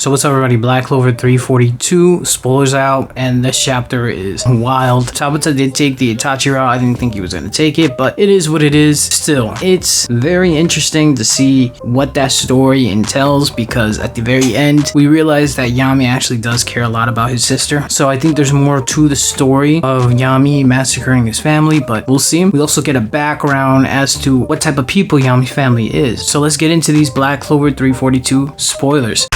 So what's up everybody, Black Clover 342, spoilers out, and this chapter is wild. 𝙲𝚘𝚎 did take the Itachi route. I didn't think he was going to take it, but it is what it is. Still, it's very interesting to see what that story entails, because at the very end, we realize that Yami actually does care a lot about his sister. So I think there's more to the story of Yami massacring his family, but we'll see. We also get a background as to what type of people Yami's family is. So let's get into these Black Clover 342 spoilers.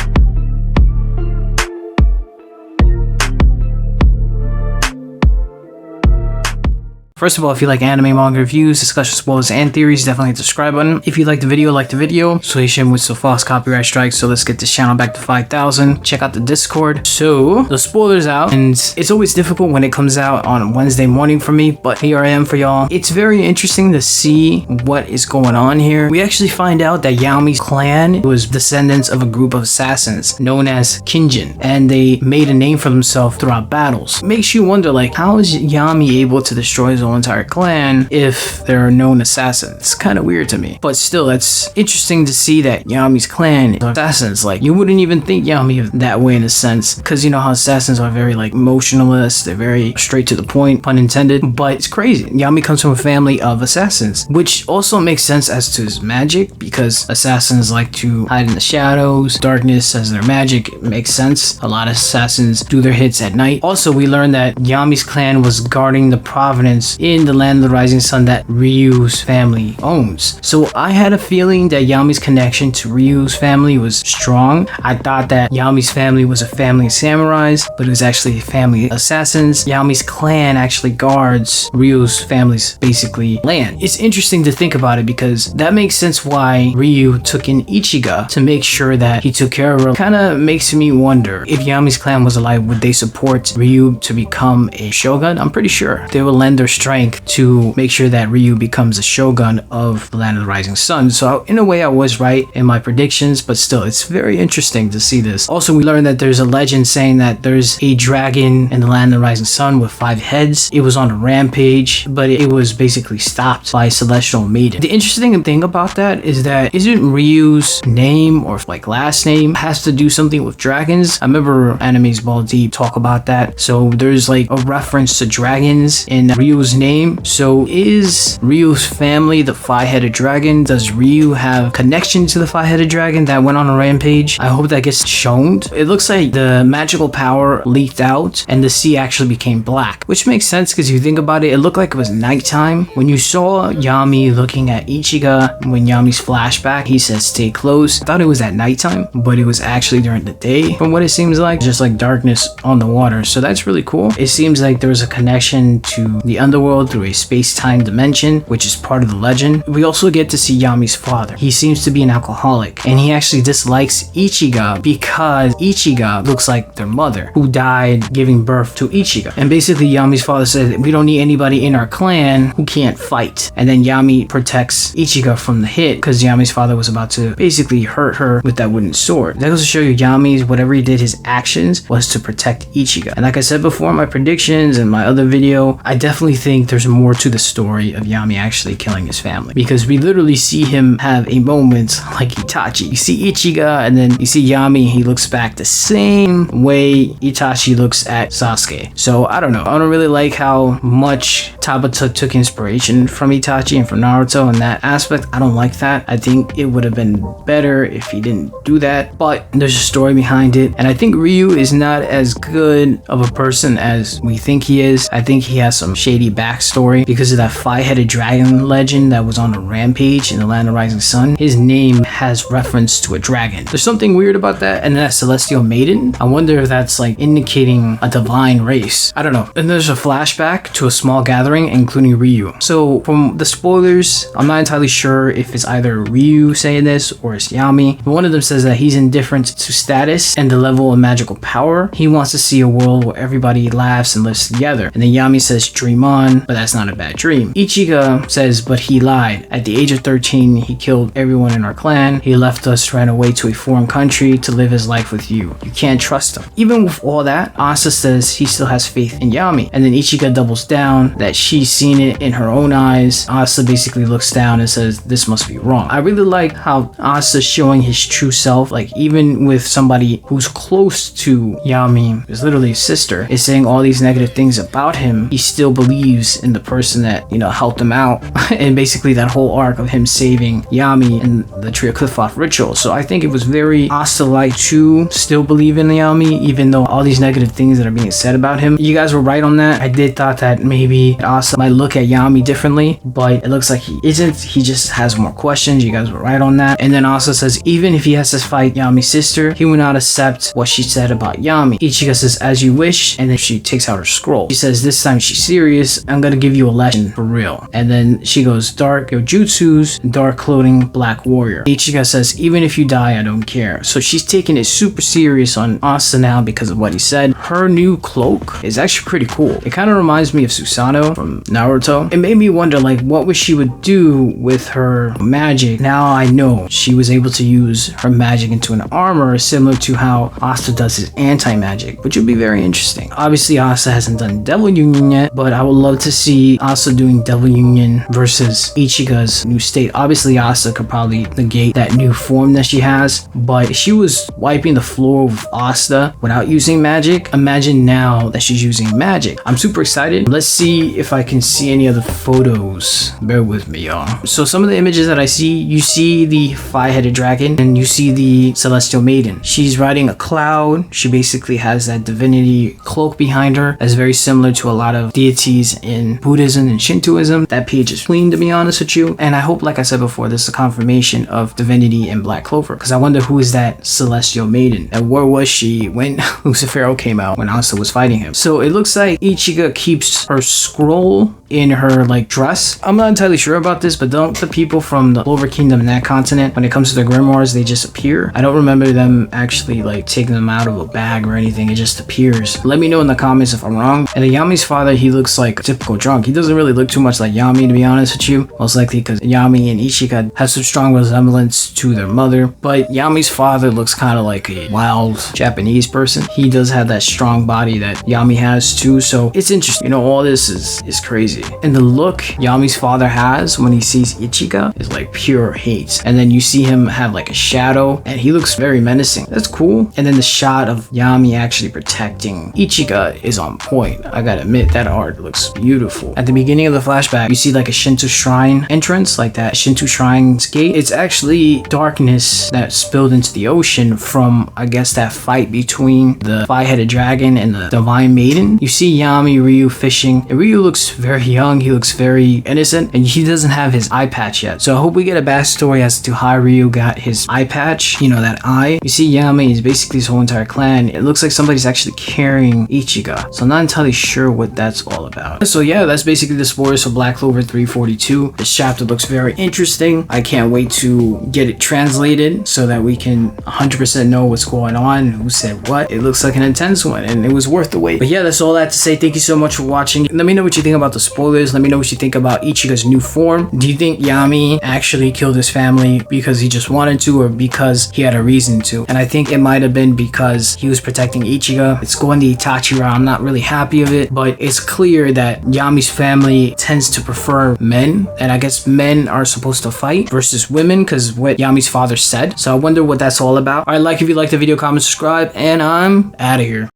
First of all, if you like anime, manga reviews, discussion, spoilers, and theories, definitely hit the subscribe button. If you like the video, Solution with so false copyright strikes, so let's get this channel back to 5,000. Check out the Discord. So, the spoilers out, and it's always difficult when it comes out on Wednesday morning for me, but here I am for y'all. It's very interesting to see what is going on here. We actually find out that Yami's clan was descendants of a group of assassins known as Kenjin, and they made a name for themselves throughout battles. Makes you wonder, like, how is Yami able to destroy his own entire clan if there are known assassins? It's kind of weird to me, but still, it's interesting to see that Yami's clan are assassins. Like, you wouldn't even think Yami of that way in a sense, because you know how assassins are very like emotionless, they're very straight to the point, pun intended. But it's crazy, Yami comes from a family of assassins, which also makes sense as to his magic, because assassins like to hide in the shadows, darkness as their magic. It makes sense. A lot of assassins do their hits at night. Also, we learned that Yami's clan was guarding the provenance in the land of the rising sun that Ryu's family owns. So I had a feeling that Yami's connection to Ryu's family was strong. I thought that Yami's family was a family of samurais, but it was actually a family of assassins. Yami's clan actually guards Ryu's family's basically land. It's interesting to think about it, because that makes sense why Ryu took in Ichika to make sure that he took care of her. Kind of makes me wonder, if Yami's clan was alive, would they support Ryu to become a shogun? I'm pretty sure they will lend their strength to make sure that Ryu becomes a shogun of the land of the rising sun. So in a way, I was right in my predictions, but still, it's very interesting to see this. Also, we learned that there's a legend saying that there's a dragon in the land of the rising sun with 5 heads. It was on a rampage, but it was basically stopped by a celestial maiden. The interesting thing about that is that isn't Ryu's name or like last name has to do something with dragons? I remember Anime's Ball Deep talk about that. So there's like a reference to dragons in Ryu's name. So is Ryu's family the 5-headed dragon? Does Ryu have connection to the 5-headed dragon that went on a rampage? I hope that gets shown. It looks like the magical power leaked out and the sea actually became black, which makes sense because you think about it, it looked like it was nighttime. When you saw Yami looking at Ichika, when Yami's flashback, he says stay close. I thought it was at nighttime, but it was actually during the day from what it seems like, just like darkness on the water. So that's really cool. It seems like there was a connection to the underworld through a space-time dimension, which is part of the legend. We also get to see Yami's father. He seems to be an alcoholic, and he actually dislikes Ichika because Ichika looks like their mother, who died giving birth to Ichika. And basically, Yami's father said, we don't need anybody in our clan who can't fight. And then Yami protects Ichika from the hit because Yami's father was about to basically hurt her with that wooden sword. That goes to show you Yami's, whatever he did, his actions was to protect Ichika. And like I said before in my predictions and my other video, I definitely think there's more to the story of Yami actually killing his family, because we literally see him have a moment like Itachi. You see Ichika, and then you see Yami, he looks back the same way Itachi looks at Sasuke. So I don't know, I don't really like how much 𝙲𝚎 took inspiration from Itachi and from Naruto in that aspect. I don't like that. I think it would have been better if he didn't do that, but there's a story behind it, and I think Ryu is not as good of a person as we think he is. I think he has some shady backstory because of that 5-headed dragon legend that was on a rampage in the land of rising sun. His name has reference to a dragon. There's something weird about that, and that celestial maiden, I wonder if that's like indicating a divine race. I don't know. And there's a flashback to a small gathering including Ryu. So from the spoilers, I'm not entirely sure if it's either Ryu saying this or it's Yami, but one of them says that he's indifferent to status and the level of magical power. He wants to see a world where everybody laughs and lives together. And then Yami says dream on, again, but that's not a bad dream. Ichika says, but he lied. At the age of 13, he killed everyone in our clan. He left us, ran away to a foreign country to live his life with you. You can't trust him. Even with all that, Asa says he still has faith in Yami. And then Ichika doubles down that she's seen it in her own eyes. Asa basically looks down and says, this must be wrong. I really like how Asa's showing his true self. Like, even with somebody who's close to Yami, who's literally his sister, is saying all these negative things about him, he still believes in the person that, you know, helped him out. And basically that whole arc of him saving Yami in the Tree of Qliphotht ritual. So I think it was very Asa-like to still believe in Yami, even though all these negative things that are being said about him. You guys were right on that. I did thought that maybe Asa might look at Yami differently, but it looks like he isn't. He just has more questions. You guys were right on that. And then Asa says, even if he has to fight Yami's sister, he will not accept what she said about Yami. Ichika says, as you wish, and then she takes out her scroll. She says, this time she's serious. I'm gonna give you a lesson for real. And then she goes, dark jutsus, dark clothing, black warrior. Ichika says, even if you die, I don't care. So she's taking it super serious on Asa now because of what he said. Her new cloak is actually pretty cool. It kind of reminds me of Susanoo from Naruto. It made me wonder, like, what she would do with her magic. Now I know she was able to use her magic into an armor similar to how Asa does his anti-magic, which would be very interesting. Obviously, Asa hasn't done Devil Union yet, but I would love to see Asa doing Devil Union versus Ichika's new state. Obviously, Asa could probably negate that new form that she has, but she was wiping the floor with Asta without using magic. Imagine now that she's using magic. I'm super excited. Let's see if I can see any other photos. Bear with me, y'all. So some of the images that I see, you see the five-headed dragon and you see the celestial maiden. She's riding a cloud. She basically has that divinity cloak behind her that's very similar to a lot of deities in Buddhism and Shintoism. That page is clean, to be honest with you. And I hope, like I said before, this is a confirmation of divinity in Black Clover, because I wonder who is that celestial maiden and where was she when Lucifero came out, when Asa was fighting him. So it looks like Ichika keeps her scroll in her like dress. I'm not entirely sure about this, but don't the people from the Clover Kingdom in that continent, when it comes to the grimoires, they just appear? I don't remember them actually like taking them out of a bag or anything. It just appears. Let me know in the comments if I'm wrong. And then Yami's father, he looks like a typical drunk. He doesn't really look too much like Yami, to be honest with you, most likely because Yami and Ichika have some strong resemblance to their mother, but Yami's father looks kind of like a wild Japanese person. He does have that strong body that Yami has too, so it's interesting. You know, all this is crazy. And the look Yami's father has when he sees Ichika is like pure hate. And then you see him have like a shadow and he looks very menacing. That's cool. And then the shot of Yami actually protecting Ichika is on point. I gotta admit, that art looks beautiful. At the beginning of the flashback, you see like a Shinto shrine entrance, like that Shinto shrine's gate. It's actually darkness that spilled into the ocean from, I guess, that fight between the five-headed dragon and the divine maiden. You see Yami, Ryu fishing, and Ryu looks very young. He looks very innocent, and he doesn't have his eye patch yet. So I hope we get a backstory as to how Ryu got his eye patch, you know, that eye. You see Yami is basically his whole entire clan. It looks like somebody's actually carrying Ichika, so I'm not entirely sure what that's all about. So yeah, that's basically the spoilers for Black Clover 342. This chapter looks very interesting. I can't wait to get it translated so that we can 100% know what's going on and who said what. It looks like an intense one and it was worth the wait. But yeah, that's all I have to say. Thank you so much for watching. Let me know what you think about the spoilers. Let me know what you think about Ichika's new form. Do you think Yami actually killed his family because he just wanted to, or because he had a reason to? And I think it might have been because he was protecting Ichika. It's going the Itachi route. I'm not really happy of it, but it's clear that Yami's family tends to prefer men, and I guess men are supposed to fight versus women because what Yami's father said. So I wonder what that's all about. Alright, like if you liked the video, comment, subscribe, and I'm out of here.